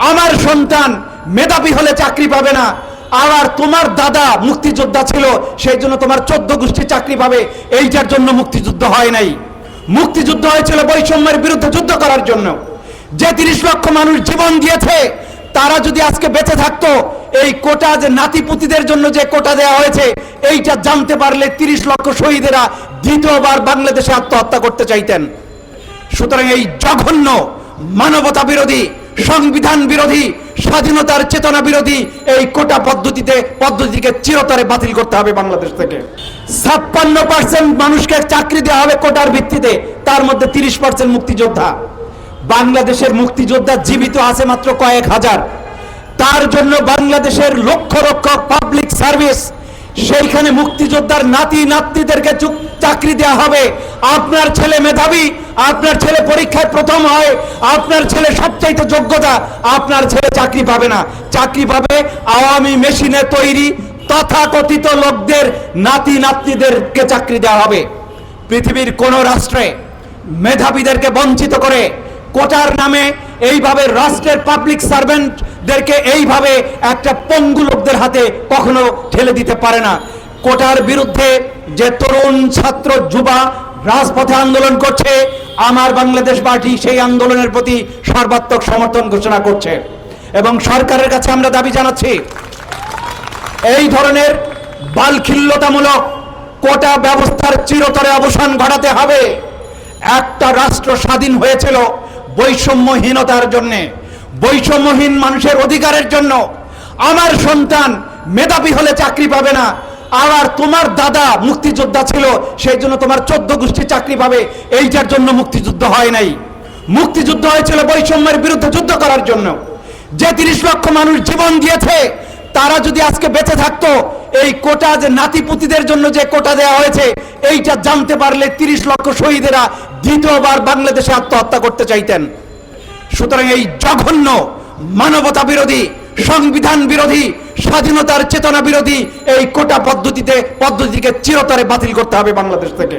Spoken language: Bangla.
আমার সন্তান মেধাবী হলে চাকরি পাবে না, আবার তোমার দাদা মুক্তিযোদ্ধা ছিল সেই জন্য তোমার 14 গোষ্ঠী চাকরি পাবে, এইটার জন্য মুক্তিযুদ্ধ হয় নাই। মুক্তিযুদ্ধ হয়েছিল বৈষম্যের বিরুদ্ধে যুদ্ধ করার জন্য। যে 30 লক্ষ মানুষ জীবন দিয়েছে তারা যদি আজকে বেঁচে থাকতো, এই কোটা যে নাতিপুতিদের জন্য যে কোটা দেওয়া হয়েছে এইটা জানতে পারলে 30 লক্ষ শহীদেরা দ্বিতীয়বার বাংলাদেশে আত্মহত্যা করতে চাইতেন। সুতরাং এই জঘন্য মানবতা বিরোধী, সংবিধান বিরোধী, স্বাধীনতার চেতনা বিরোধী এই কোটা পদ্ধতিকে চিরতরে বাতিল করতে হবে বাংলাদেশ থেকে। 56% মানুষকে চাকরি দেওয়া হবে কোটার ভিত্তিতে, তার মধ্যে 30% মুক্তিযোদ্ধা। বাংলাদেশের মুক্তিযোদ্ধা জীবিত আছে মাত্র কয়েক হাজার। তার জন্য বাংলাদেশের লক্ষ লক্ষ পাবলিক সার্ভিস, সেইখানে মুক্তিযোদ্ধার নাতি নাতনিদেরকে চাকরি দেওয়া হবে। আপনার ছেলে মেধাবী, আপনার ছেলে পরীক্ষায় প্রথম হয়, আপনার ছেলে সবচাইতে যোগ্যতা, আপনার ছেলে চাকরি পাবে না। চাকরি পাবে আওয়ামী মেশিনে তৈরি তথাকথিত লোকদের নাতি নাতনিদেরকে চাকরি দেওয়া হবে। পৃথিবীর কোন রাষ্ট্রে মেধাবীদেরকে বঞ্চিত করে কোটার নামে এইভাবে রাষ্ট্রের পাবলিক সার্ভেন্টদেরকে এইভাবে একটা পঙ্গু লোকদের হাতে কখনো ঠেলে দিতে পারে না। কোটার বিরুদ্ধে যে তরুণ ছাত্র যুবা রাজপথে আন্দোলন করছে, আমার বাংলাদেশ পার্টি সেই আন্দোলনের প্রতি সর্বাত্মক সমর্থন ঘোষণা করছে এবং সরকারের কাছে আমরা দাবি জানাচ্ছি এই ধরনের বালখিল্যতামূলক কোটা ব্যবস্থার চিরতরে অবসান ঘটাতে হবে। একটা রাষ্ট্র স্বাধীন হয়েছিল বৈষম্যহীনতার জন্য, বৈষম্যহীন মানুষের অধিকারের জন্য। আমার সন্তান মেধাবী হলে চাকরি পাবে না, আবার তোমার দাদা মুক্তিযোদ্ধা ছিল সেই জন্য তোমার 14 গোষ্ঠী চাকরি পাবে, এইটার জন্য মুক্তিযুদ্ধ হয় নাই। মুক্তিযুদ্ধ হয়েছিল বৈষম্যের বিরুদ্ধে যুদ্ধ করার জন্য। যে 30 লক্ষ মানুষ জীবন দিয়েছে তারা যদি আজকে বেঁচে থাকতো, এই কোটা যে নাতিপুতিদের জন্য যে কোটা দেওয়া হয়েছে এইটা জানতে পারলে 30 লক্ষ শহীদেরা দ্বিতীয়বার বাংলাদেশে আত্মহত্যা করতে চাইতেন। সুতরাং এই জঘন্য মানবতা বিরোধী, সংবিধান বিরোধী, স্বাধীনতার চেতনা বিরোধী এই কোটা পদ্ধতিকে চিরতরে বাতিল করতে হবে বাংলাদেশ থেকে।